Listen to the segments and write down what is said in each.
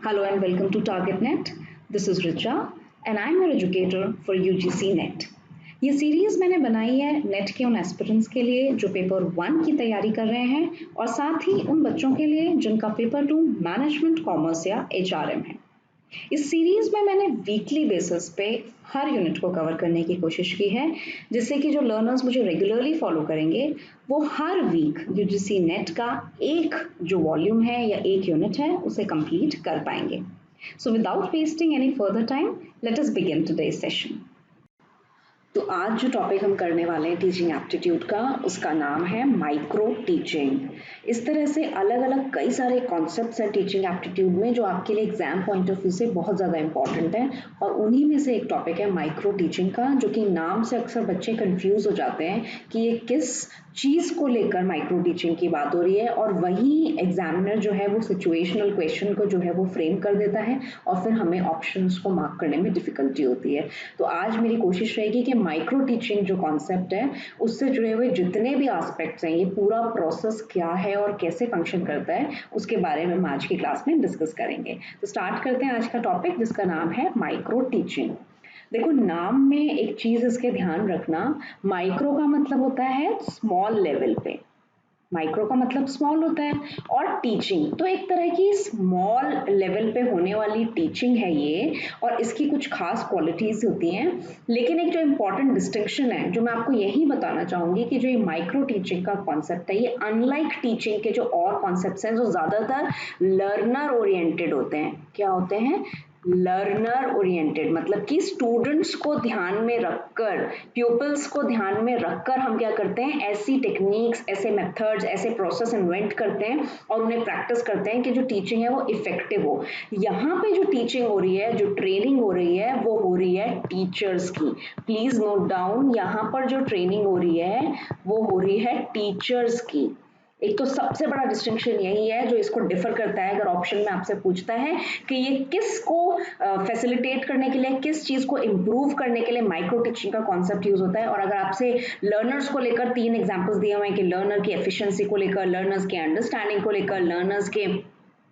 Hello and welcome to TargetNet. This is Richa and I'm your educator for UGC NET. ये series मैंने बनाई है net के उन एस्पिरेंट्स के लिए जो पेपर 1 की तैयारी कर रहे हैं और साथ ही उन बच्चों के लिए जिनका पेपर 2 मैनेजमेंट कॉमर्स या HRM है। इस सीरीज में मैंने वीकली बेसिस पे हर यूनिट को कवर करने की कोशिश की है जिससे कि जो लर्नर्स मुझे रेगुलरली फॉलो करेंगे वो हर वीक यूजीसी नेट का एक जो वॉल्यूम है या एक यूनिट है उसे कंप्लीट कर पाएंगे। So without wasting any further time let us begin today's session. तो आज जो टॉपिक हम करने वाले हैं टीचिंग एप्टीट्यूड का उसका नाम है माइक्रो टीचिंग। इस तरह से अलग अलग कई सारे कॉन्सेप्ट्स हैं टीचिंग एप्टीट्यूड में जो आपके लिए एग्जाम पॉइंट ऑफ व्यू से बहुत ज़्यादा इंपॉर्टेंट है और उन्हीं में से एक टॉपिक है माइक्रो टीचिंग का, जो कि नाम से अक्सर बच्चे कंफ्यूज हो जाते हैं कि ये किस चीज़ को लेकर माइक्रो टीचिंग की बात हो रही है और वहीं एग्जामिनर जो है वो सिचुएशनल क्वेश्चन को जो है वो फ्रेम कर देता है और फिर हमें ऑप्शंस को मार्क करने में डिफिकल्टी होती है। तो आज मेरी कोशिश रहेगी कि माइक्रो टीचिंग जो कॉन्सेप्ट है उससे जुड़े हुए जितने भी एस्पेक्ट्स हैं, ये पूरा प्रोसेस क्या है और कैसे फंक्शन करता है, उसके बारे में हम आज की क्लास में डिस्कस करेंगे। तो स्टार्ट करते हैं आज का टॉपिक जिसका नाम है माइक्रो टीचिंग। देखो, नाम में एक चीज इसके ध्यान रखना, माइक्रो का मतलब होता है स्मॉल लेवल पे, माइक्रो का मतलब स्मॉल होता है और टीचिंग तो एक तरह की स्मॉल लेवल पे होने वाली टीचिंग है ये, और इसकी कुछ खास क्वालिटीज होती हैं। लेकिन एक जो इम्पोर्टेंट डिस्टिंक्शन है जो मैं आपको यही बताना चाहूंगी कि जो ये माइक्रो टीचिंग का कॉन्सेप्ट है ये अनलाइक टीचिंग के जो और कॉन्सेप्ट्स हैं जो ज्यादातर लर्नर ओरिएंटेड होते हैं। क्या होते हैं? लर्नर ओरिएंटेड, मतलब कि स्टूडेंट्स को ध्यान में रखकर, प्यूपल्स को ध्यान में रखकर हम क्या करते हैं, ऐसी टेक्निक्स, ऐसे मेथड्स, ऐसे प्रोसेस इन्वेंट करते हैं और उन्हें प्रैक्टिस करते हैं कि जो टीचिंग है वो इफेक्टिव हो। यहाँ पे जो टीचिंग हो रही है, जो ट्रेनिंग हो रही है, वो हो रही है टीचर्स की। प्लीज नोट डाउन, यहाँ पर जो ट्रेनिंग हो रही है वो हो रही है टीचर्स की। एक तो सबसे बड़ा डिस्टिंक्शन यही है जो इसको डिफर करता है। अगर ऑप्शन में आपसे पूछता है कि ये किस को फैसिलिटेट करने के लिए, किस चीज को इम्प्रूव करने के लिए माइक्रो टीचिंग का कॉन्सेप्ट यूज होता है, और अगर आपसे लर्नर्स को लेकर 3 एग्जांपल्स दिए हुए हैं कि लर्नर की एफिशिएंसी को लेकर, लर्नर्स के अंडरस्टैंडिंग को लेकर, लर्नर्स के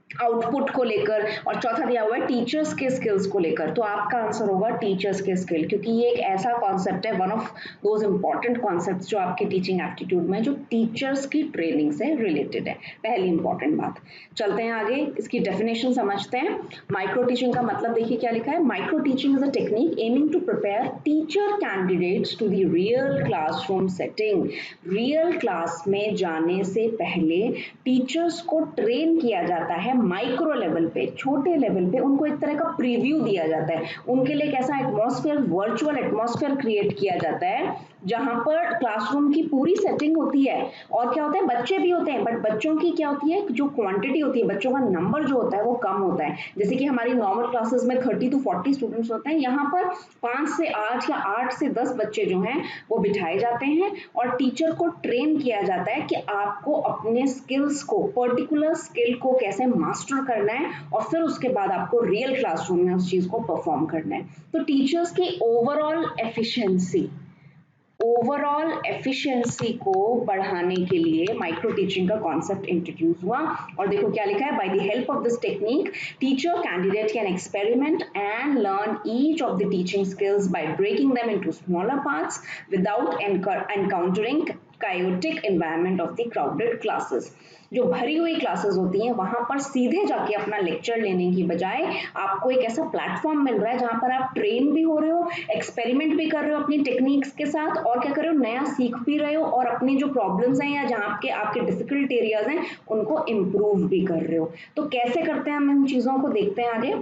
आउटपुट को लेकर, और चौथा दिया हुआ है टीचर्स के स्किल्स को लेकर, तो आपका आंसर होगा टीचर्स के स्किल, क्योंकि ये एक ऐसा कॉन्सेप्ट है, one of those important concepts जो आपके टीचिंग एप्टीट्यूड में जो टीचर्स की ट्रेनिंग से रिलेटेड है। पहली इंपॉर्टेंट बात। चलते हैं आगे, इसकी डेफिनेशन समझते हैं। माइक्रो टीचिंग का मतलब देखिए क्या लिखा है। Micro teaching is a technique aiming to prepare teacher candidates to the real classroom setting. Real class में जाने से पहले टीचर्स को ट्रेन किया जाता है माइक्रो लेवल पे, छोटे लेवल पे उनको एक तरह का प्रीव्यू दिया जाता है, उनके लिए कैसा एटमॉस्फेयर, वर्चुअल एटमॉस्फेयर क्रिएट किया जाता है जहां पर क्लासरूम की पूरी सेटिंग होती है और क्या होता है, बच्चे भी होते हैं, बट बच्चों की क्या होती है, जो क्वांटिटी होती है, बच्चों का नंबर जो होता है वो कम होता है। जैसे कि हमारी नॉर्मल क्लासेस में 30 to 40 स्टूडेंट्स होते हैं, यहाँ पर 5 से 8 या 8 से 10 बच्चे जो हैं वो बिठाए जाते हैं और टीचर को ट्रेन किया जाता है कि आपको अपने स्किल्स को, पर्टिकुलर स्किल को कैसे मास्टर करना है और फिर उसके बाद आपको रियल क्लासरूम में उस चीज को परफॉर्म करना है। तो टीचर्स की ओवरऑल एफिशिएंसी को बढ़ाने के लिए माइक्रो टीचिंग का कॉन्सेप्ट इंट्रोड्यूस हुआ। और देखो क्या लिखा है, by the help of this technique teacher candidate can experiment and learn each of the teaching skills by breaking them into smaller parts without encountering chaotic environment of the crowded classes। जो भरी हुई classes होती हैं वहां पर सीधे जाके अपना लेक्चर लेने की बजाय आपको एक ऐसा प्लेटफॉर्म मिल रहा है जहां पर आप ट्रेन भी हो रहे हो, एक्सपेरिमेंट भी कर रहे हो अपनी टेक्निक्स के साथ, और क्या कर रहे हो, नया सीख भी रहे हो और अपनी जो प्रॉब्लम्स हैं या जहां के आपके डिफिकल्ट एरियाज हैं उनको इम्प्रूव भी कर रहे हो। तो कैसे करते हैं हम इन चीजों को, देखते हैं आगे।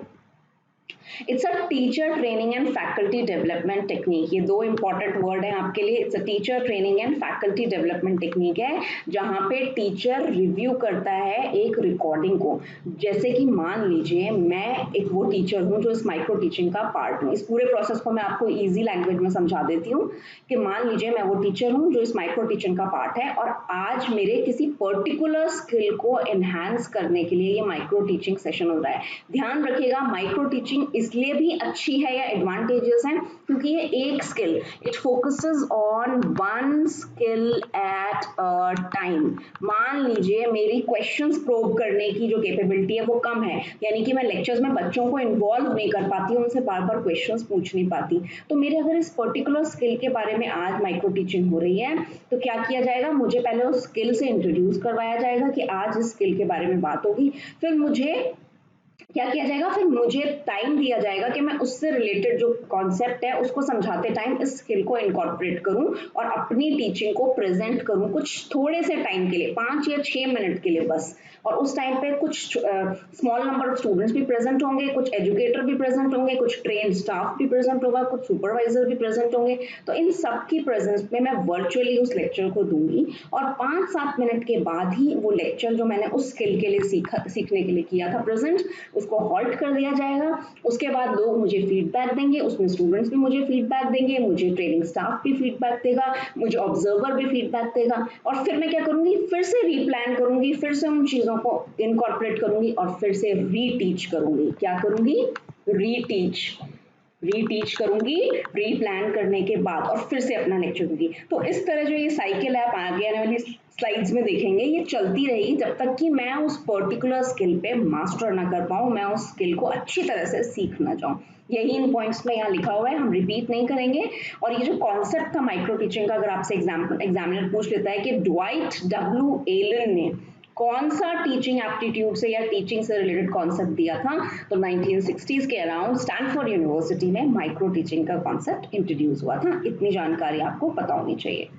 It's a teacher training and faculty development technique. ये दो इंपॉर्टेंट वर्ड है आपके लिए। It's a teacher training and faculty development technique है जहां पे टीचर रिव्यू करता है एक रिकॉर्डिंग को। जैसे कि मान लीजिए मैं एक वो टीचर हूं जो इस माइक्रो टीचिंग का पार्ट हूं। इस पूरे प्रोसेस को मैं आपको इजी लैंग्वेज में समझा देती हूँ कि मान लीजिए मैं वो टीचर हूं जो इस माइक्रो टीचिंग का पार्ट है और आज मेरे किसी पर्टिकुलर स्किल को एनहांस करने के लिए ये माइक्रो टीचिंग सेशन हो रहा है। ध्यान रखिएगा, माइक्रो टीचिंग टीचिंग इसलिए भी अच्छी है या एडवांटेजेस हैं क्योंकि ये एक skill, it focuses on one skill at a time. मान लीजिए मेरी क्वेश्चंस प्रोब करने की जो कैपेबिलिटी है वो कम है, यानी कि मैं लेक्चर्स में बच्चों को इन्वॉल्व नहीं कर पाती, उनसे बार बार क्वेश्चंस पूछ नहीं पाती, तो मेरे अगर इस पर्टिकुलर स्किल के बारे में आज माइक्रो टीचिंग हो रही है तो क्या किया जाएगा, मुझे पहले उस स्किल से इंट्रोड्यूस करवाया जाएगा कि आज इस स्किल के बारे में बात होगी, फिर मुझे क्या किया जाएगा, फिर मुझे टाइम दिया जाएगा कि मैं उससे रिलेटेड जो कॉन्सेप्ट है उसको समझाते टाइम इस स्किल को इनकॉर्पोरेट करूं और अपनी टीचिंग को प्रेजेंट करूं कुछ थोड़े से टाइम के लिए, 5 या 6 मिनट के लिए बस। और उस टाइम पे कुछ स्मॉल नंबर ऑफ स्टूडेंट्स भी प्रेजेंट होंगे, कुछ एजुकेटर भी प्रेजेंट होंगे, कुछ ट्रेन स्टाफ भी प्रेजेंट होगा, कुछ सुपरवाइजर भी प्रेजेंट होंगे, तो इन सब की प्रेजेंस में मैं वर्चुअली उस लेक्चर को दूंगी और 5-7 मिनट के बाद ही वो लेक्चर जो मैंने उस स्किल के लिए सीखने के लिए किया था प्रेजेंट, उसको हॉल्ट कर दिया जाएगा। उसके बाद लोग मुझे फीडबैक देंगे, उसमें स्टूडेंट्स भी मुझे फीडबैक देंगे, मुझे ट्रेनिंग स्टाफ भी फीडबैक देगा, मुझे ऑब्जर्वर भी फीडबैक देगा, और फिर मैं क्या करूंगी, फिर से रीप्लान करूंगी, फिर से उन चीजों को इनकॉर्पोरेट करूंगी और फिर से रीटीच करूंगी। क्या करूंगी, रीटीच करूंगी रीप्लान करने के बाद, और फिर से अपना लेक्चर दूंगी। तो इस तरह जो ये साइकिल है आप आगे आने वाली स्लाइड्स में देखेंगे, ये चलती रहेगी जब तक कि मैं उस पर्टिकुलर स्किल पे मास्टर ना कर पाऊं, मैं उस स्किल को अच्छी तरह से सीख ना जाऊं। यही इन पॉइंट्स में यहाँ लिखा हुआ है, हम रिपीट नहीं करेंगे। और ये जो कॉन्सेप्ट था माइक्रो टीचिंग का, अगर आपसे एग्जामिनर पूछ लेता है कि ड्वाइट डब्ल्यू एलन ने कौन सा टीचिंग एप्टीट्यूड से या टीचिंग से रिलेटेड कॉन्सेप्ट दिया था, तो 1960s के अराउंड स्टैनफोर्ड यूनिवर्सिटी में माइक्रो टीचिंग का कॉन्सेप्ट इंट्रोड्यूस हुआ था। इतनी जानकारी आपको पता होनी चाहिए।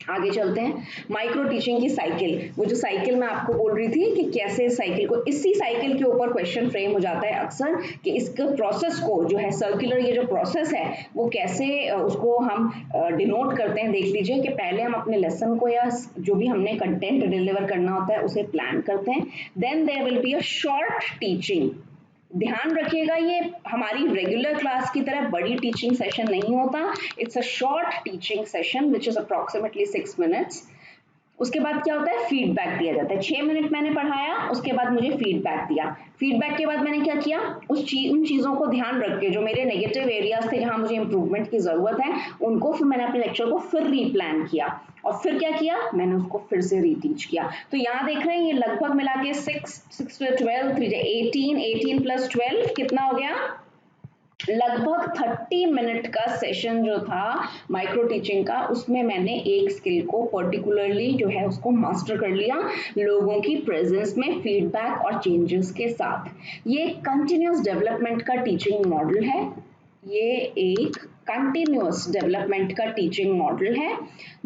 आगे चलते हैं, माइक्रो टीचिंग की साइकिल, वो जो साइकिल मैं आपको बोल रही थी कि कैसे साइकिल को, इसी साइकिल के ऊपर क्वेश्चन फ्रेम हो जाता है अक्सर कि इसके प्रोसेस को जो है सर्कुलर, ये जो प्रोसेस है वो कैसे उसको हम डिनोट करते हैं। देख लीजिए कि पहले हम अपने लेसन को या जो भी हमने कंटेंट डिलीवर करना होता है उसे प्लान करते हैं, then there will be a short teaching. ध्यान रखिएगा ये हमारी रेगुलर क्लास की तरह बड़ी टीचिंग सेशन नहीं होता, it's a short teaching session which is approximately 6 minutes. उसके बाद क्या होता है, फीडबैक दिया जाता है। 6 मिनट मैंने पढ़ाया, उसके बाद मुझे फीडबैक दिया, फीडबैक के बाद मैंने क्या किया, उन चीजों को ध्यान रख के जो मेरे नेगेटिव एरियाज थे जहां मुझे इंप्रूवमेंट की जरूरत है उनको फिर मैंने अपने लेक्चर को फिर रीप्लान किया और फिर क्या किया, मैंने उसको फिर से रीटीच किया। तो यहाँ देख रहे हैं ये लगभग मिला के 6 12 3 18 प्लस 12 कितना हो गया, लगभग 30 मिनट का सेशन जो था माइक्रो टीचिंग का, उसमें मैंने एक स्किल को पर्टिकुलरली जो है उसको मास्टर कर लिया लोगों की प्रेजेंस में, फीडबैक और चेंजेस के साथ। ये कंटिन्यूअस डेवलपमेंट का टीचिंग मॉडल है, ये एक कंटिन्यूअस डेवलपमेंट का टीचिंग मॉडल है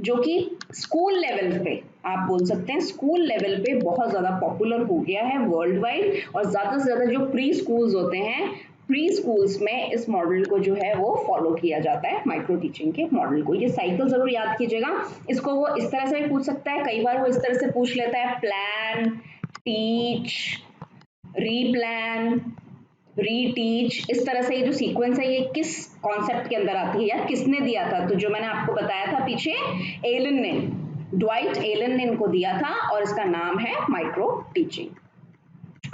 जो कि स्कूल लेवल पे, आप बोल सकते हैं स्कूल लेवल पे बहुत ज्यादा पॉपुलर हो गया है वर्ल्ड वाइड, और ज्यादा से ज्यादा जो प्री स्कूल्स होते हैं, प्री स्कूल्स में इस मॉडल को जो है वो फॉलो किया जाता है, माइक्रो टीचिंग के मॉडल को। ये साइकिल जरूर याद कीजिएगा, इसको वो इस तरह से भी पूछ सकता है, कई बार वो इस तरह से पूछ लेता है, प्लान, टीच, रीप्लान, रीटीच, इस तरह से ये जो सीक्वेंस है ये किस कॉन्सेप्ट के अंदर आती है या किसने दिया था, तो जो मैंने आपको बताया था पीछे, एलन ने, ड्वाइट एलन ने इनको दिया था और इसका नाम है माइक्रो टीचिंग।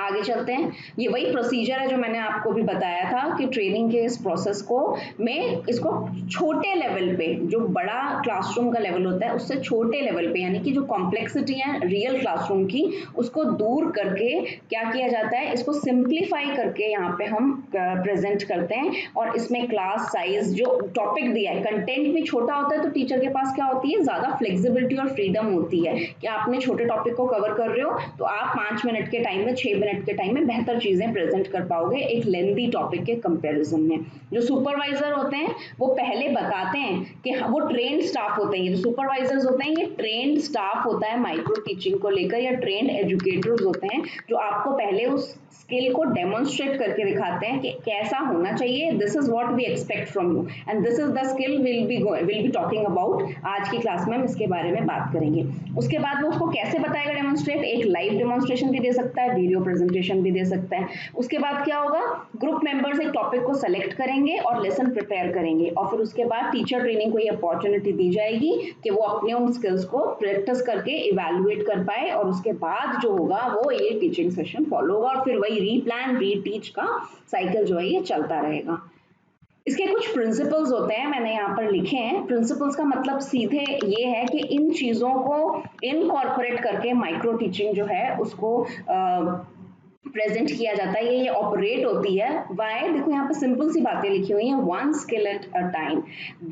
आगे चलते हैं, ये वही प्रोसीजर है जो मैंने आपको भी बताया था कि ट्रेनिंग के इस प्रोसेस को में इसको छोटे लेवल पे, जो बड़ा क्लासरूम का लेवल होता है उससे छोटे लेवल पे, यानी कि जो कॉम्प्लेक्सिटी है रियल क्लासरूम की उसको दूर करके क्या किया जाता है, इसको सिंप्लीफाई करके यहाँ पे हम प्रेजेंट करते हैं। और इसमें क्लास साइज, जो टॉपिक दिया है, कंटेंट भी छोटा होता है तो टीचर के पास क्या होती है, ज्यादा फ्लेक्सिबिलिटी और फ्रीडम होती है कि आपने छोटे टॉपिक को कवर कर रहे हो तो आप 5 मिनट के टाइम में, 6 मिनट के टाइम में बेहतर चीजें प्रेजेंट कर पाओगे एक लेंथी टॉपिक के कंपैरिजन में। जो सुपरवाइजर होते हैं वो पहले बताते हैं कि वो ट्रेंड स्टाफ होते हैं, जो सुपरवाइजर्स होते हैं ये ट्रेंड स्टाफ होता है माइक्रो टीचिंग को लेकर, या ट्रेंड एजुकेटर्स होते हैं जो आपको पहले उस स्किल को डेमोन्स्ट्रेट करके दिखाते हैं कि कैसा होना चाहिए, this is what we expect from you and this is the skill will be talking about. आज की क्लास में हम इसके बारे में बात करेंगे। उसके बाद वो उसको कैसे बताएगा डेमोन्स्ट्रेट, एक लाइव डेमोन्स्ट्रेशन भी दे सकता है, वीडियो प्रेजेंटेशन भी दे सकता है। उसके बाद क्या होगा, ग्रुप मेंबर्स एक टॉपिक को सेलेक्ट करेंगे और लेसन प्रिपेयर करेंगे और फिर उसके बाद टीचर ट्रेनिंग को ये अपॉर्चुनिटी दी जाएगी कि वो अपने उन स्किल्स को प्रैक्टिस करके इवैल्यूएट कर पाए और उसके बाद जो होगा वो ये टीचिंग सेशन फॉलो होगा और फिर वही रीप्लान रीटीच का साइकिल जो है ये चलता रहेगा। इसके कुछ प्रिंसिपल्स होते हैं, मैंने यहाँ पर लिखे हैं। प्रिंसिपल्स का मतलब सीधे ये है कि इन चीज़ों को इनकॉर्पोरेट करके माइक्रो टीचिंग जो है उसको प्रेजेंट किया जाता है, ये ऑपरेट होती है। वाई, देखो यहाँ पे सिंपल सी बातें लिखी हुई हैं, one skill at a time.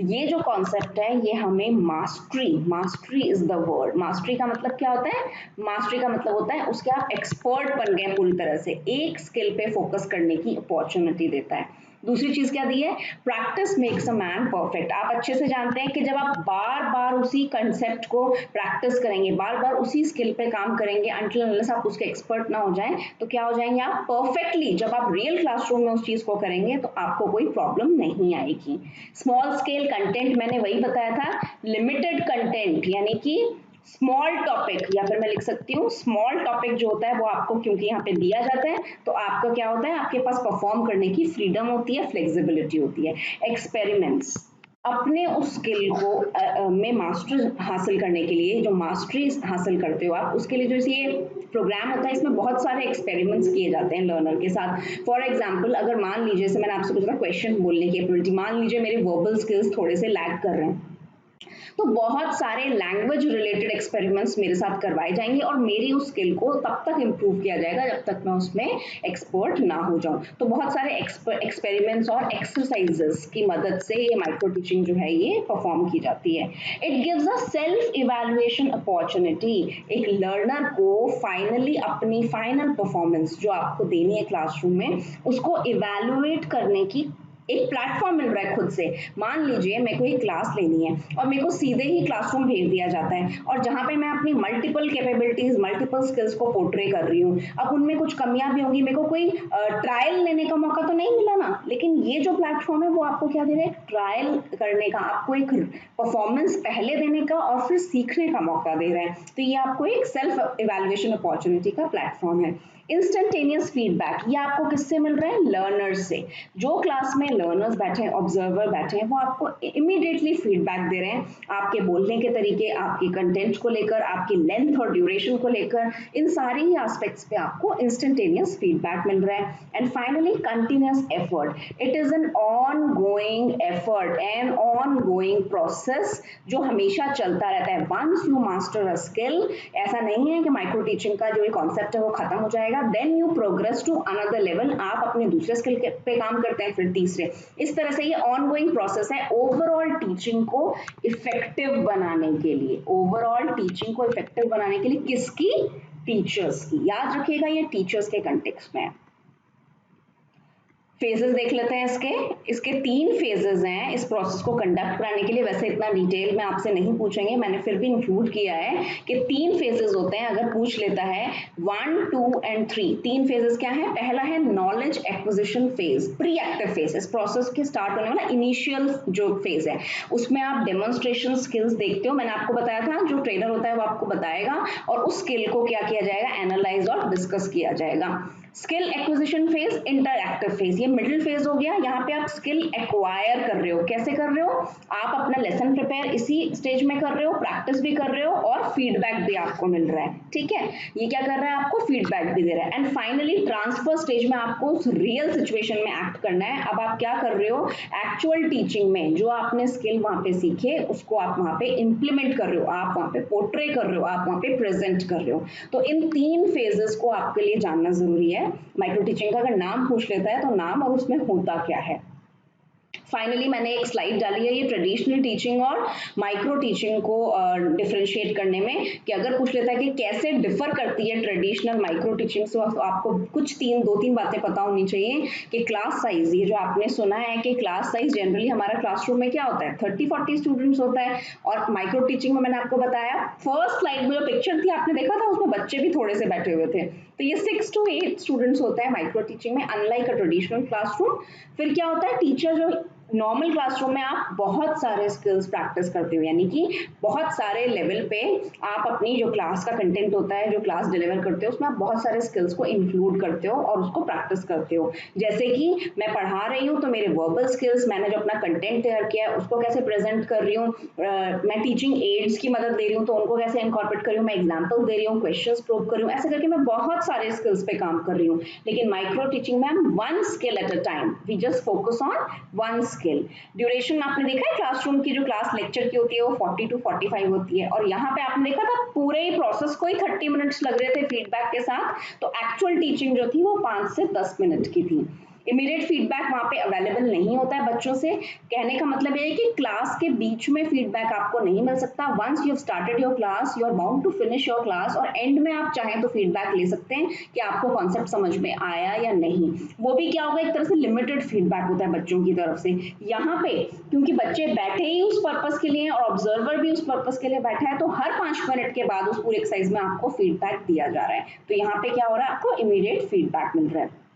ये जो कॉन्सेप्ट है ये हमें mastery is the word. Mastery का मतलब क्या होता है, मास्टरी का मतलब होता है उसके आप एक्सपर्ट बन गए पूरी तरह से, एक स्किल पे फोकस करने की अपॉर्चुनिटी देता है। दूसरी चीज क्या दी है, practice makes a man perfect. आप अच्छे से जानते हैं कि जब आप बार बार उसी कंसेप्ट को प्रैक्टिस करेंगे, बार बार उसी स्किल पे काम करेंगे अनटिल अनलेस आप उसके एक्सपर्ट ना हो जाएं, तो क्या हो जाएंगे आप परफेक्टली। जब आप रियल क्लासरूम में उस चीज को करेंगे तो आपको कोई प्रॉब्लम नहीं आएगी। स्मॉल स्केल कंटेंट, मैंने वही बताया था, लिमिटेड कंटेंट यानी कि स्मॉल टॉपिक, या फिर मैं लिख सकती हूँ स्मॉल टॉपिक जो होता है वो आपको क्योंकि यहाँ पे दिया जाता है तो आपका क्या होता है, आपके पास परफॉर्म करने की फ्रीडम होती है, फ्लेक्सिबिलिटी होती है। एक्सपेरिमेंट्स, अपने उस स्किल को में मास्टर हासिल करने के लिए, जो मास्टरी हासिल करते हो आप, उसके लिए जो ये प्रोग्राम होता है इसमें बहुत सारे एक्सपेरिमेंट्स किए जाते हैं लर्नर के साथ। फॉर एग्जांपल, अगर मान लीजिए, जैसे मैंने आपसे पूछा क्वेश्चन बोलने की एबिलिटी, मान लीजिए मेरे वर्बल स्किल्स थोड़े से लैग कर रहे हैं, तो बहुत सारे लैंग्वेज रिलेटेड एक्सपेरिमेंट्स मेरे साथ करवाए जाएंगे और मेरी उस स्किल को तब तक इम्प्रूव किया जाएगा जब तक मैं उसमें एक्सपर्ट ना हो जाऊं। तो बहुत सारे एक्सपेरिमेंट्स और एक्सरसाइजेस की मदद से ये माइक्रो टीचिंग जो है ये परफॉर्म की जाती है। It gives a self evaluation opportunity. एक लर्नर को फाइनली अपनी फाइनल परफॉर्मेंस जो आपको देनी है क्लासरूम में, उसको इवैल्यूएट करने की एक प्लेटफॉर्म मिल रहा है खुद से। मान लीजिए मेरे को एक क्लास लेनी है और मेरे को सीधे ही क्लासरूम भेज दिया जाता है और जहां पे मैं अपनी मल्टीपल कैपेबिलिटीज, मल्टीपल स्किल्स को पोर्ट्रे कर रही हूँ, अब उनमें कुछ कमियां भी होंगी, मेरे को कोई ट्रायल लेने का मौका तो नहीं मिला ना, लेकिन ये जो प्लेटफॉर्म है वो आपको क्या दे रहा है, ट्रायल करने का, आपको एक परफॉर्मेंस पहले देने का और फिर सीखने का मौका दे रहा है। तो ये आपको एक सेल्फ इवैल्यूएशन अपॉर्चुनिटी का प्लेटफॉर्म है। इंस्टेंटेनियस फीडबैक, ये आपको किससे मिल रहा है, लर्नर्स से। जो क्लास में लर्नर्स बैठे हैं, ऑब्जर्वर बैठे हैं, वो आपको इमीडिएटली फीडबैक दे रहे हैं आपके बोलने के तरीके, आपके कंटेंट को लेकर, आपकी लेंथ और ड्यूरेशन को लेकर, इन सारी ही एस्पेक्ट्स पे आपको इंस्टेंटेनियस फीडबैक मिल रहा है। And finally continuous effort, it is an ongoing effort, an ongoing process जो हमेशा चलता रहता है। Once you master a skill, ऐसा नहीं है कि माइक्रो टीचिंग का जो ये कॉन्सेप्ट है वो खत्म हो जाएगा, then you progress to another level, आप अपने दूसरे स्किल पे काम करते हैं, फिर तीसरे, इस तरह से ये ऑनगोइंग प्रोसेस है ओवरऑल टीचिंग को इफेक्टिव बनाने के लिए। ओवरऑल टीचिंग को इफेक्टिव बनाने के लिए किसकी, टीचर्स की। याद रखिएगा ये टीचर्स के कंटेक्स्ट में है। फेजेस देख लेते हैं इसके। इसके 3 फेजेस हैं इस प्रोसेस को कंडक्ट कराने के लिए। वैसे इतना डिटेल में आपसे नहीं पूछेंगे, मैंने फिर भी इंक्लूड किया है कि 3 फेजेस होते हैं। अगर पूछ लेता है 1, 2 एंड 3, 3 फेजेस क्या है। पहला है knowledge acquisition phase, pre active phase, इस प्रोसेस के स्टार्ट होने वाला इनिशियल जो फेज है, उसमें आप डेमोन्स्ट्रेशन स्किल्स देखते हो। मैंने आपको बताया था जो ट्रेनर होता है वो आपको बताएगा और उस स्किल को क्या किया जाएगा, एनालाइज और डिस्कस किया जाएगा। Skill acquisition phase, interactive phase, ये मिडिल फेज हो गया। यहाँ पे आप स्किल एक्वायर कर रहे हो। कैसे कर रहे हो, आप अपना लेसन प्रिपेयर इसी स्टेज में कर रहे हो, प्रैक्टिस भी कर रहे हो और फीडबैक भी आपको मिल रहा है। ठीक है, ये क्या कर रहा है, आपको फीडबैक भी दे रहा है। एंड फाइनली ट्रांसफर स्टेज में आपको उस रियल सिचुएशन में एक्ट करना है। अब आप क्या कर रहे हो, एक्चुअल टीचिंग में जो आपने स्किल वहां पे सीखे उसको आप वहां पे इंप्लीमेंट कर रहे हो, आप वहां पे पोर्ट्रे कर रहे हो, आप वहां पे प्रेजेंट कर रहे हो। तो इन 3 फेजेस को आपके लिए जानना जरूरी है। माइक्रो टीचिंग का अगर नाम पूछ लेता है तो नाम और उसमें होता क्या है। फाइनली मैंने एक स्लाइड डाली है ये ट्रेडिशनल टीचिंग और माइक्रो टीचिंग को डिफरेंशिएट करने में, कि अगर पूछ लेता है कि कैसे डिफर करती है ट्रेडिशनल माइक्रो टीचिंग से, तो आपको कुछ 2-3 बातें पता होनी चाहिए। कि क्लास साइज, ये जो आपने सुना है कि क्लास साइज जनरली हमारा क्लासरूम में क्या होता है, 30-40 स्टूडेंट्स होता है। और माइक्रो टीचिंग में मैंने आपको बताया, फर्स्ट स्लाइड में जो पिक्चर थी आपने देखा था उसमें बच्चे भी थोड़े से बैठे हुए थे, तो ये 6 to 8 स्टूडेंट्स होता है माइक्रो टीचिंग में, अनलाइक अ ट्रेडिशनल क्लासरूम। फिर क्या होता है, टीचर जो नॉर्मल क्लासरूम में आप बहुत सारे स्किल्स प्रैक्टिस करते हो, यानी कि बहुत सारे लेवल पे आप अपनी जो क्लास का कंटेंट होता है, जो क्लास डिलीवर करते हो, उसमें आप बहुत सारे स्किल्स को इंक्लूड करते हो और उसको प्रैक्टिस करते हो। जैसे कि मैं पढ़ा रही हूँ तो मेरे वर्बल स्किल्स, मैंने जो अपना कंटेंट तैयार किया है उसको कैसे प्रेजेंट कर रही हूँ, मैं टीचिंग एड्स की मदद ले रही हूँ तो उनको कैसे इनकॉर्पोरेट कर रही हूँ, मैं एग्जाम्पल दे रही हूँ, क्वेश्चंस प्रूव कर रही हूँ, ऐसे करके मैं बहुत सारे स्किल्स पे काम कर रही हूँ। लेकिन माइक्रो टीचिंग में हम one skill at a time, we just focus on one skill. Duration आपने देखा है क्लासरूम की जो क्लास लेक्चर की होती है वो 40 to 45 होती है, और यहाँ पे आपने देखा था पूरे ही प्रोसेस को ही 30 मिनट्स लग रहे थे फीडबैक के साथ, तो एक्चुअल टीचिंग जो थी वो 5 से 10 मिनट की थी। इमीडिएट फीडबैक वहाँ पे अवेलेबल नहीं होता है बच्चों से। कहने का मतलब ये है कि क्लास के बीच में फीडबैक आपको नहीं मिल सकता। Once you have started your class, you are bound to finish your class, और एंड में आप चाहें तो फीडबैक ले सकते हैं कि आपको कॉन्सेप्ट समझ में आया या नहीं। वो भी क्या होगा, एक तरह से लिमिटेड फीडबैक होता है बच्चों की तरफ से। यहाँ पे क्योंकि बच्चे बैठे ही उस पर्पस के लिए और ऑब्जर्वर भी उस पर्पस के लिए बैठा है, तो हर 5 मिनट के बाद उस पूरे एक्सरसाइज में आपको फीडबैक दिया जा रहा है। तो यहाँ पे क्या हो रहा है, आपको इमीडिएट फीडबैक मिल रहा है।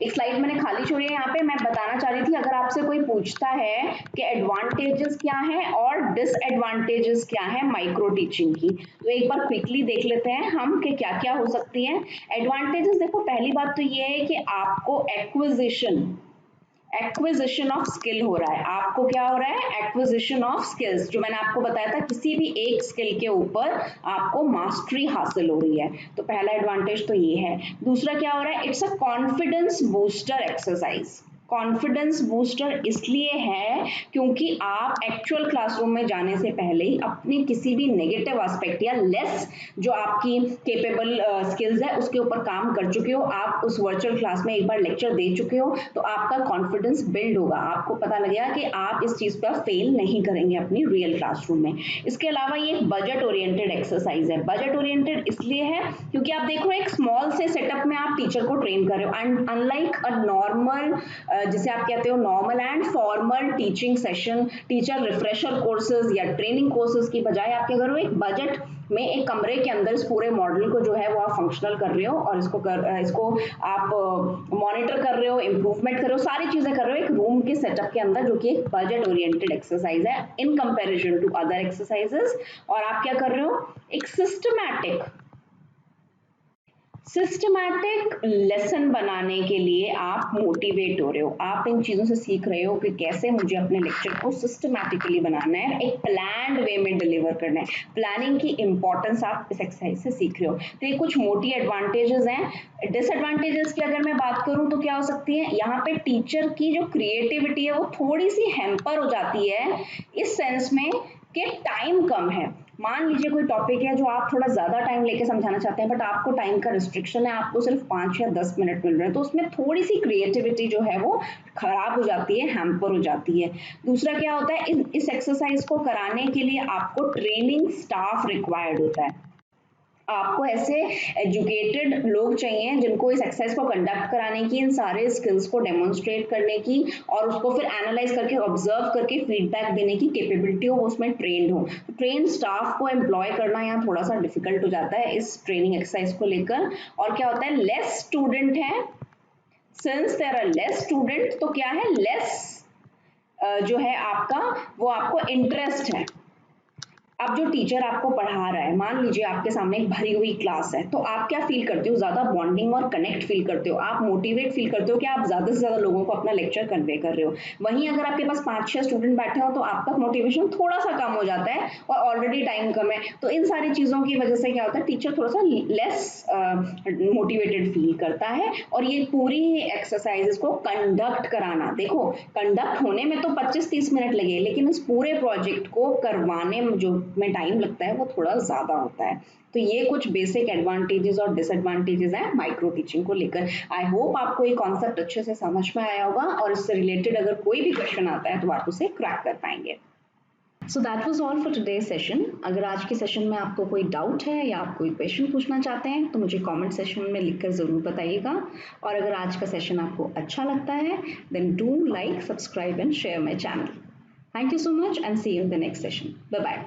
एक स्लाइड मैंने खाली छोड़ी है यहाँ पे, मैं बताना चाह रही थी अगर आपसे कोई पूछता है कि एडवांटेजेस क्या है और डिसएडवांटेजेस क्या है माइक्रो टीचिंग की, तो एक बार क्विकली देख लेते हैं हम कि क्या क्या हो सकती है। एडवांटेजेस देखो, पहली बात तो ये है कि आपको एक्विजिशन ऑफ स्किल हो रहा है। आपको क्या हो रहा है, एक्विजिशन ऑफ स्किल्स, जो मैंने आपको बताया था किसी भी एक स्किल के ऊपर आपको मास्टरी हासिल हो रही है, तो पहला एडवांटेज तो ये है। दूसरा क्या हो रहा है, it's a confidence booster exercise. Confidence booster इसलिए है क्योंकि आप एक्चुअल क्लासरूम में जाने से पहले ही अपनी किसी भी नेगेटिव एस्पेक्ट या लेस जो आपकी केपेबल स्किल्स है उसके ऊपर काम कर चुके हो, आप उस वर्चुअल क्लास में एक बार लेक्चर दे चुके हो, तो आपका कॉन्फिडेंस बिल्ड होगा, आपको पता लगेगा कि आप इस चीज पर फेल नहीं करेंगे अपनी रियल क्लासरूम में। इसके अलावा ये एक बजट ओरिएंटेड एक्सरसाइज है। बजट ओरिएंटेड इसलिए है क्योंकि आप देखो एक स्मॉल से सेटअप में आप टीचर को ट्रेन कर रहे हो, एंड अनलाइक अ नॉर्मल जिसे आप कहते हो normal and formal teaching session, teacher refresher courses या ट्रेनिंग कोर्सेज की बजाय आप क्या करो, एक बजट में एक कमरे के अंदर इस पूरे मॉडल को जो है वो आप फंक्शनल कर रहे हो और इसको आप मॉनिटर कर रहे हो, इंप्रूवमेंट कर रहे हो, सारी चीजें कर रहे हो एक रूम के सेटअप के अंदर, जो कि एक बजट ओरिएंटेड एक्सरसाइज है in comparison to other exercises. और आप क्या कर रहे हो, एक सिस्टमैटिक लेसन बनाने के लिए आप मोटिवेट हो रहे हो, आप इन चीजों से सीख रहे हो कि कैसे मुझे अपने लेक्चर को सिस्टमैटिकली बनाना है, एक प्लान्ड वे में डिलीवर करना है। प्लानिंग की इंपॉर्टेंस आप इस एक्सरसाइज से सीख रहे हो। तो ये कुछ मोटी एडवांटेजेस हैं। डिसएडवांटेजेस की अगर मैं बात करूं तो क्या हो सकती है, यहाँ पे टीचर की जो क्रिएटिविटी है वो थोड़ी सी हैम्पर हो जाती है, इस सेंस में कि टाइम कम है। मान लीजिए कोई टॉपिक है जो आप थोड़ा ज्यादा टाइम लेके समझाना चाहते हैं, बट आपको टाइम का रिस्ट्रिक्शन है, आपको सिर्फ 5 या 10 मिनट मिल रहे हैं, तो उसमें थोड़ी सी क्रिएटिविटी जो है वो खराब हो जाती है, हैम्पर हो जाती है। दूसरा क्या होता है, इस एक्सरसाइज को कराने के लिए आपको ट्रेनिंग स्टाफ रिक्वायर्ड होता है। आपको ऐसे एजुकेटेड लोग चाहिए जिनको इस एक्सरसाइज को कंडक्ट कराने की, इन सारे स्किल्स को डेमोन्स्ट्रेट करने की और उसको फिर एनालाइज करके ऑब्जर्व करके फीडबैक देने की कैपेबिलिटी हो, उसमें ट्रेंड हो। ट्रेन स्टाफ को एम्प्लॉय करना यहाँ थोड़ा सा डिफिकल्ट हो जाता है इस ट्रेनिंग एक्सरसाइज को लेकर। और क्या होता है, लेस स्टूडेंट है, since there are less student तो क्या है, लेस जो है आपका वो आपको इंटरेस्ट है। अब जो टीचर आपको पढ़ा रहा है, मान लीजिए आपके सामने एक भरी हुई क्लास है, तो आप क्या फील करते हो, ज्यादा बॉन्डिंग और कनेक्ट फील करते हो, आप मोटिवेट फील करते हो कि आप ज्यादा से ज्यादा लोगों को अपना लेक्चर कन्वे कर रहे हो। वहीं अगर आपके पास 5-6 स्टूडेंट बैठे हो तो आपका मोटिवेशन थोड़ा सा कम हो जाता है और ऑलरेडी टाइम कम है, तो इन सारी चीजों की वजह से क्या होता है, टीचर थोड़ा सा लेस मोटिवेटेड फील करता है। और ये पूरी एक्सरसाइजेस को कंडक्ट कराना, देखो कंडक्ट होने में तो 25-30 मिनट लगे, लेकिन इस पूरे प्रोजेक्ट को करवाने में जो में टाइम लगता है वो थोड़ा ज्यादा होता है। तो ये कुछ बेसिक एडवांटेजेस और डिसएडवांटेजेस हैं माइक्रो टीचिंग को लेकर। आई होप आपको ये कॉन्सेप्ट अच्छे से समझ में आया होगा और इससे रिलेटेड अगर कोई भी क्वेश्चन आता है तो आप उसे क्रैक कर पाएंगे। So that was all for today's session. अगर आज के सेशन में आपको कोई डाउट है या आप कोई क्वेश्चन पूछना चाहते हैं तो मुझे कमेंट सेक्शन में लिखकर ज़रूर बताइएगा। और अगर आज का सेशन आपको अच्छा लगता है then do like, subscribe and share my channel. Thank you so much and see you in the next session. Bye bye.